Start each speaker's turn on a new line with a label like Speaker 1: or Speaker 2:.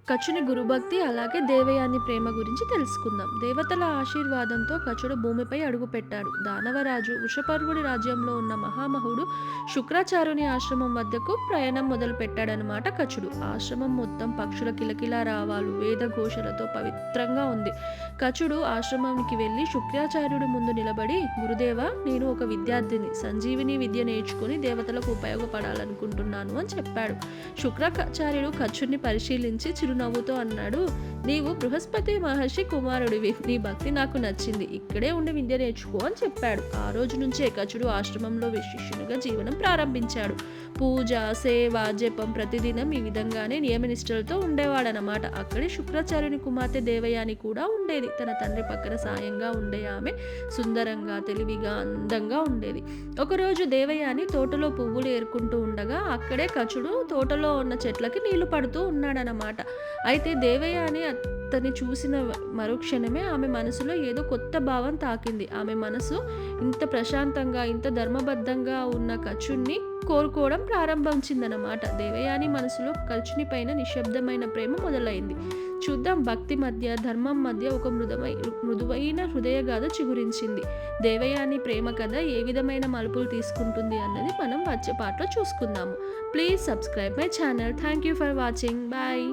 Speaker 1: కచుని గురుభక్తి అలాగే దేవయాని ప్రేమ గురించి తెలుసుకుందాం. దేవతల ఆశీర్వాదంతో కచుడు భూమిపై అడుగుపెట్టాడు. దానవరాజు వృషపర్వుడి రాజ్యంలో ఉన్న మహామహుడు శుక్రాచార్యుని ఆశ్రమం వద్దకు ప్రయాణం మొదలుపెట్టాడనమాట కచుడు. ఆశ్రమం మొత్తం పక్షుల కిలకిలా రావాలు వేదఘోషలతో పవిత్రంగా ఉంది. కచుడు ఆశ్రమానికి వెళ్ళి శుక్రాచార్యుడి ముందు నిలబడి, గురుదేవ, నేను ఒక విద్యార్థిని, సంజీవిని విద్య నేర్చుకుని దేవతలకు ఉపయోగపడాలనుకుంటున్నాను అని చెప్పాడు. శుక్రాచార్యుడు కచుడిని పరిశీలించి చిరునవ్వుతో అన్నాడు, నీవు బృహస్పతి మహర్షి కుమారుడివి, నీ భక్తి నాకు నచ్చింది, ఇక్కడే ఉండి విద్య నేర్చుకో అని చెప్పాడు. ఆ రోజు నుంచే కచుడు ఆశ్రమంలో శిష్యునిగా జీవనం ప్రారంభించాడు. పూజ, సేవ, జపం ప్రతిదినం ఈ విధంగానే నియమనిష్టలతో ఉండేవాడనమాట. అక్కడే శుక్రాచార్యుని కుమార్తె దేవయాని కూడా ఉండేది. తన తండ్రి పక్కన సాయంగా ఉండే ఆమె సుందరంగా, తెలివిగా, అందంగా ఉండేది. ఒకరోజు దేవయాని తోటలో పువ్వులు ఏరుకుంటూ ఉండగా అక్కడే కచుడు తోటలో ఉన్న చెట్లకి నీళ్లు పడుతూ ఉన్నాడనమాట. అయితే దేవయాని అతన్ని చూసిన మరుక్షణమే ఆమె మనసులో ఏదో కొత్త భావం తాకింది. ఆమె మనసు ఇంత ప్రశాంతంగా, ఇంత ధర్మబద్ధంగా ఉన్న కచుణ్ణి కోరుకోవడం ప్రారంభించిందనమాట. దేవయాని మనసులో కచుని పైన నిశ్శబ్దమైన ప్రేమ మొదలైంది. చూద్దాం, భక్తి మధ్య, ధర్మం మధ్య ఒక మృదువైన హృదయగాథ చిగురించింది. దేవయాని ప్రేమ కథ ఏ విధమైన మలుపులు తీసుకుంటుంది అన్నది మనం వచ్చే పాటలో చూసుకుందాము. Please subscribe my channel. Thank you for watching. Bye.